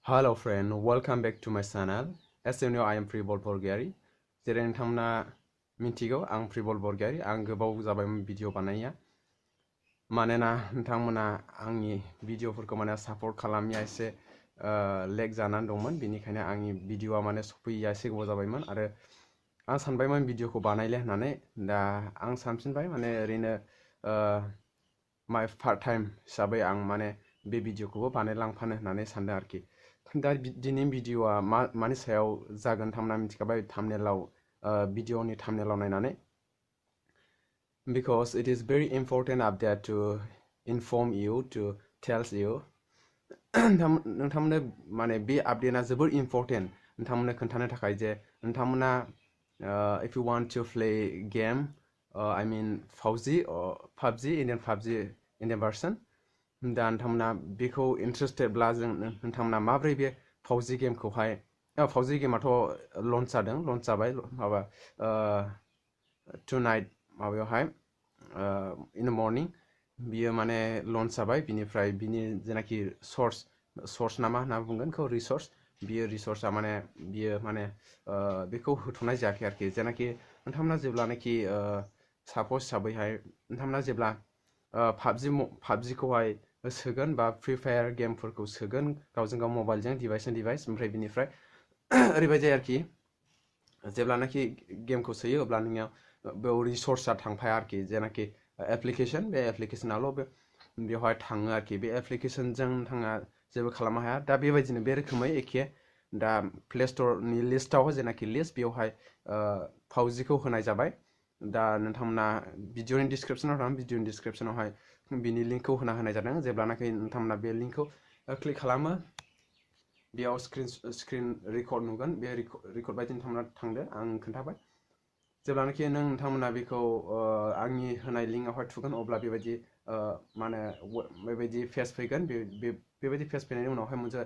Hello friend, welcome back to my channel. As you know, I am Frivol Borgoyary. जेरै नोंथांमोना मिथिगौ आं Frivol Borgoyary आं गोबाव जाबायमोन भिडिअ बानायया मानोना नोंथांमोना आंनि भिडिअफोरखौ माने सापर्ट खालामिया एसे लेग जानानै दंमोन बेनिखायनो आंनि भिडिअआ माने सफैया एसे गोबाव जाबायमोन आरो आं सानबायमोन भिडिअखौ बानायले होननानै दा आं सानफिनबाय माने ओरैनो माय पार्ट टाइम हिसाबै आं माने बे भिडिअखौबो बानायलांफानो होननानै सानदों आरोखि दा दिनै भिडिअआ मानि सायाव जागोन नोंथांमोना मिथिखाबाय थाम्बनेलाव भिडिअनि थाम्बनेलाव नायनानै because it is very important update to inform you to tell you नोंथांमोननो माने बे आपडेटआ जोबोर इम्पर्टेन्ट नोंथांमोननो खोन्थानो थाखाय जे नोंथांमोना if you want to play game I mean Faug or PUBG Indian version दा नोंथांमोना बेखौ इन्ट्रेस्टेडब्ला जों नोंथांमोना माब्रै बे Faug गेमखौहाय Faug गेमाथ' लन्च जाबाय माबा टुनाइट माबायावहाय इन द मर्निं बियो माने लन्च जाबाय बिनिफ्राय बिनि जेनाखि सर्स ना मा होनना बुंगोन बेखौ रिसर्स बियो रिसर्सआ माने बियो माने बेखौ होथ'नाय जायाखै आरोखि जेनाखि नोंथांमोना जेब्लानाखि साप'ज हिसाबैहाय नोंथांमोना जेब्ला PUBGखौहाय सोगोन बा फ्रि फायार गेमफोरखौ सोगोन गावजों गाव मबाइलजों डिभाइस ओमफ्राय बिनिफ्राय ओरैबायदि आरोखि जेब्लानाखि गेमखौ सोयो अब्ला नोंनियाव बेयाव रिसर्सआ थांफाया आरोखि जेनाखि एप्लिकेसन बे एप्लिकेसनाल' बेवहाय थाङो आरोखि बे एप्लिकेसनजों नोंथाङा जेबो खालामनो हाया दा बेबायदिनो बे रोखोमै एखे दा प्ले स्ट'रनि लिस्टआव जेनाखि लिस्ट बेवहाय Faugखौ होनाय जाबाय दा नोंथांमोना भिडिअनि डिसक्रिपसनाव थाङो भिडिअनि डिसक्रिपसनावहाय बिनि लिंकखौ होनाय जादों जेब्लानाखि नोंथांमोना बे लिंकखौ क्लिक खालामो बेयाव स्क्रिन रेकर्ड नुगोन बे रेकर्ड बायदि नोंथांमोना थांदो आं खोन्थाबाय जेब्लानाखि नोंथांमोना बेखौ आंनि होनाय लिंकआवहाय थुगोन अब्ला बेबायदि माने बेबायदि पेज फैगोन बेबायदि पेज फैनायनि उनावहाय मोनसे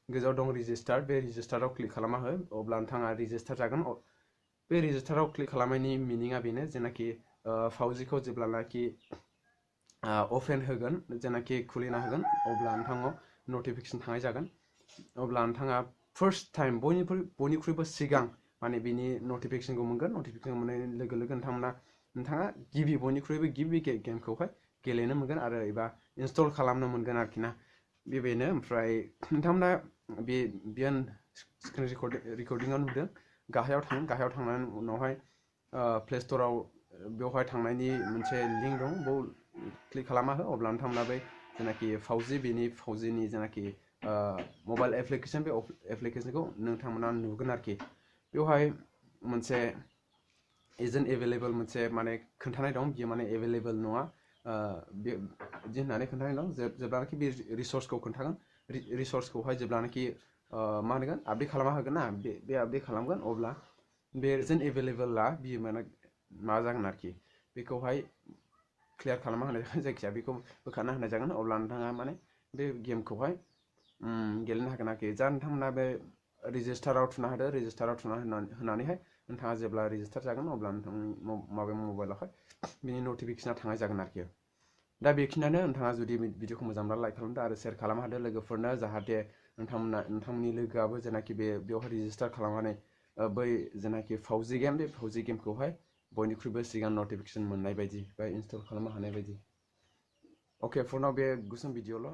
गोजौआव दं रेजिस्टार बे रेजिस्टाराव क्लिक खालामना हो अब्ला नोंथाङा रेजिस्टार जागोन बे रेजिस्टाराव क्लिक खालामनायनि मिनिङा बेनो जेनाखि Faugखौ जेब्लानाखि अपेन होगोन जेनाखि खुलिना होगोन अब्ला नोंथाङा नटिफिकेसन थांनाय जागोन अब्ला नोंथाङा फार्स्ट टाइम बयनिख्रुइबो सिगां माने बिनि नटिफिकेसनखौ मोनगोन नटिफिकेसन मोननाय लोगो लोगो नोंथाङा बयनिख्रुइबो गिबि गेमखौहाय गेलेनो मोनगोन आरो एबा इनस्टल खालामनो मोनगोन आरोखि ना बेनो ओमफ्राय नोंथांमोना बेयो स्क्रिन रेकर्डिंआव नुदों गाहायाव थांनायनि उनावहाय प्ले स्ट'राव बेवहाय थांनायनि मोनसे लिंक दं बेयाव क्लिक खालामना हो अब्ला नोंथांमोना बै जेनाखि Faugनि जेनाखि मबाइल एप्लिकेसन बे एप्लिकेसनखौ नोंथांमोना नुगोन आरोखि बेवहाय मोनसे इजन्ट एभेलेबल मोनसे माने खोन्थानाय दं बियो माने एभेलेबल नङा बिदि होननानै खोन्थानाय दं जेब्लानाखि बे रिसर्सखौ खोन्थागोन रिसर्सखौहाय जेब्लानाखि मा होनगोन आपडेट खालामना होगोन ना बे आपडेट खालामगोन अब्ला बे इजन्ट एभेलेबला बियो माने मा जागोन आरोखि बेखौहाय क्लियार खालामना होनाय जागोन जायखिया बेखौ बोखारना होनाय जागोन अब्ला नोंथाङा माने बे गेमखौहाय गेलेनो हागोन आरोखि जा नोंथांमोना बे रेजिस्टाराव थुना होदो रेजिस्टाराव थुना होनानैहाय नोंथाङा जेब्ला रेजिस्टार जागोन अब्ला नोंथांनि माबायाव मबाइलावहाय बिनि नटिफिकेसना थांनाय जागोन आरोखि दा बेखिनियानो नोंथाङा जुदि भिडिअखौ मोजां मोनब्ला लाइक खालामदो आरो शेयार खालामना होदो लोगोफोरनो जाहाथे नोंथांमोननि लोगोआबो जेनाखि बेवहाय रेजिस्टार खालामनानै बै जेनाखि Faug गेम बे Faug गेमखौहाय बयनिख्रुइबो सिगां नटिफिकेसन मोननाय बायदि बा इनस्टल खालामनो हानाय बायदि अके फर नाउ बे गुसुं भिडिअल'